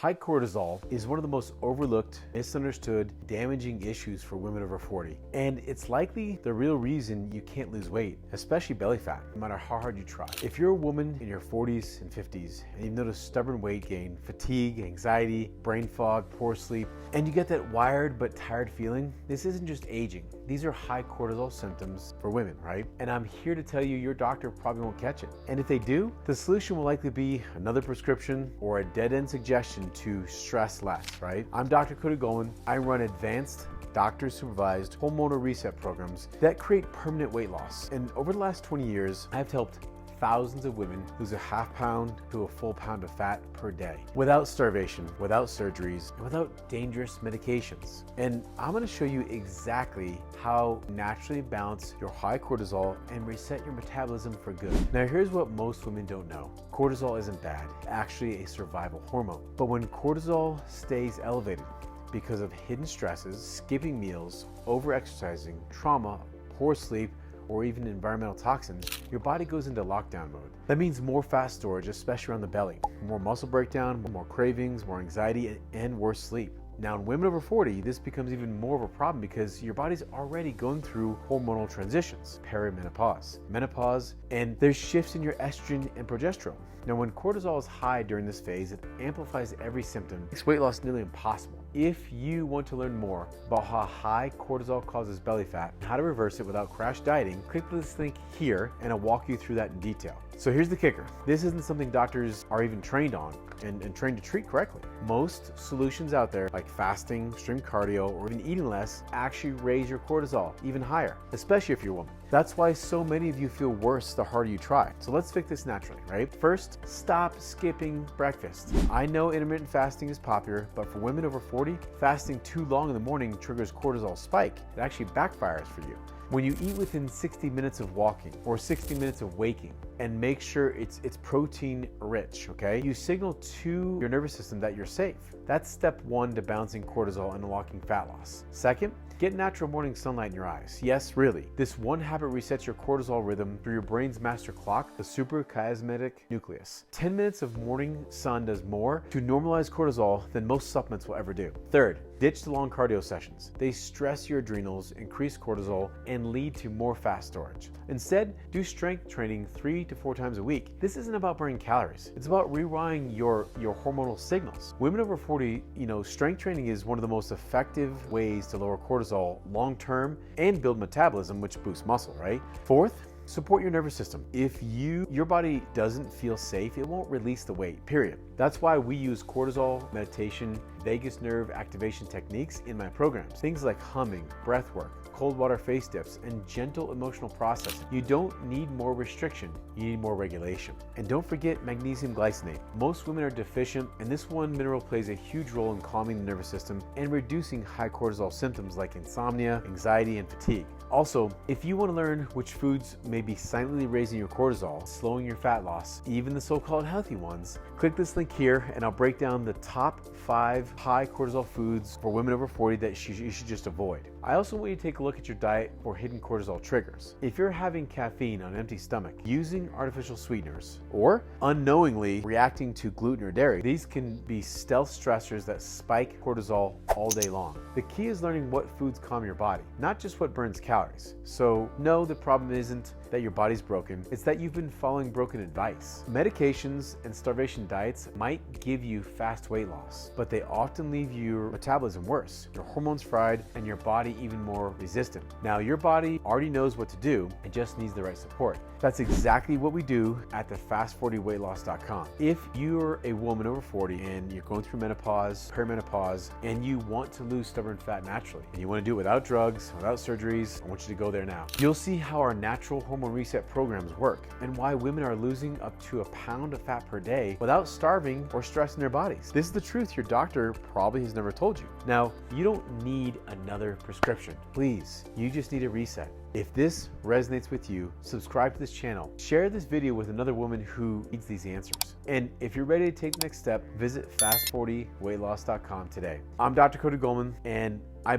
High cortisol is one of the most overlooked, misunderstood, damaging issues for women over 40. And it's likely the real reason you can't lose weight, especially belly fat, no matter how hard you try. If you're a woman in your 40s and 50s and you've noticed stubborn weight gain, fatigue, anxiety, brain fog, poor sleep, and you get that wired but tired feeling, this isn't just aging. These are high cortisol symptoms for women, right? And I'm here to tell you your doctor probably won't catch it. And if they do, the solution will likely be another prescription or a dead-end suggestion to stress less, right? I'm Dr. Cody Golman. I run advanced doctor-supervised hormonal reset programs that create permanent weight loss. And over the last 20 years, I've helped thousands of women lose a half pound to a full pound of fat per day without starvation, without surgeries, and without dangerous medications. And I'm going to show you exactly how naturally balance your high cortisol and reset your metabolism for good. Now, here's what most women don't know. Cortisol isn't bad, it's actually a survival hormone. But when cortisol stays elevated because of hidden stresses, skipping meals, over-exercising, trauma, poor sleep, or even environmental toxins, your body goes into lockdown mode. That means more fat storage, especially around the belly, more muscle breakdown, more cravings, more anxiety, and worse sleep. Now, in women over 40, this becomes even more of a problem because your body's already going through hormonal transitions, perimenopause, menopause, and there's shifts in your estrogen and progesterone. Now, when cortisol is high during this phase, it amplifies every symptom, makes weight loss nearly impossible. If you want to learn more about how high cortisol causes belly fat and how to reverse it without crash dieting, click this link here and I'll walk you through that in detail. So here's the kicker. This isn't something doctors are even trained on and trained to treat correctly. Most solutions out there, like fasting, extreme cardio, or even eating less, actually raise your cortisol even higher, especially if you're a woman. That's why so many of you feel worse the harder you try. So let's fix this naturally, right? First, stop skipping breakfast. I know intermittent fasting is popular, but for women over 40, fasting too long in the morning triggers cortisol spike. It actually backfires for you. When you eat within 60 minutes of walking or 60 minutes of waking, and make sure it's protein rich, okay? You signal to your nervous system that you're safe. That's step one to balancing cortisol and unlocking fat loss. Second, get natural morning sunlight in your eyes. Yes, really. This one habit resets your cortisol rhythm through your brain's master clock, the suprachiasmatic nucleus. 10 minutes of morning sun does more to normalize cortisol than most supplements will ever do. Third, ditch the long cardio sessions. They stress your adrenals, increase cortisol, and lead to more fat storage. Instead, do strength training 3 to 4 times a week. This isn't about burning calories. It's about rewiring your hormonal signals. Women over 40, strength training is one of the most effective ways to lower cortisol long-term and build metabolism, which boosts muscle, right? Fourth, support your nervous system. If your body doesn't feel safe, it won't release the weight, period. That's why we use cortisol, meditation, vagus nerve activation techniques in my programs. Things like humming, breath work, cold water face dips, and gentle emotional processing. You don't need more restriction, you need more regulation. And don't forget magnesium glycinate. Most women are deficient, and this one mineral plays a huge role in calming the nervous system and reducing high cortisol symptoms like insomnia, anxiety, and fatigue. Also, if you want to learn which foods may be silently raising your cortisol, slowing your fat loss, even the so-called healthy ones, click this link here and I'll break down the top 5 high cortisol foods for women over 40 that you should just avoid. I also want you to take a look at your diet for hidden cortisol triggers. If you're having caffeine on an empty stomach, using artificial sweeteners, or unknowingly reacting to gluten or dairy, these can be stealth stressors that spike cortisol all day long. The key is learning what foods calm your body, not just what burns calories. So no, the problem isn't that your body's broken, it's that you've been following broken advice. Medications and starvation diets might give you fast weight loss, but they often leave your metabolism worse, your hormones fried, and your body even more resistant. Now, your body already knows what to do, it just needs the right support. That's exactly what we do at the fast40weightloss.com. If you're a woman over 40 and you're going through menopause, perimenopause, and you want to lose stubborn fat naturally, and you want to do it without drugs, without surgeries, I want you to go there now. You'll see how our natural hormone reset programs work and why women are losing up to a pound of fat per day without starving or stressing their bodies. This is the truth your doctor probably has never told you. Now, you don't need another prescription. Please, you just need a reset. If this resonates with you, subscribe to this channel. Share this video with another woman who needs these answers. And if you're ready to take the next step, visit fast40weightloss.com today. I'm Dr. Cody Golman, and I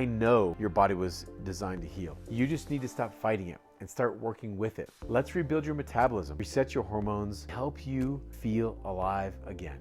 know your body was designed to heal. You just need to stop fighting it and start working with it. Let's rebuild your metabolism, reset your hormones, help you feel alive again.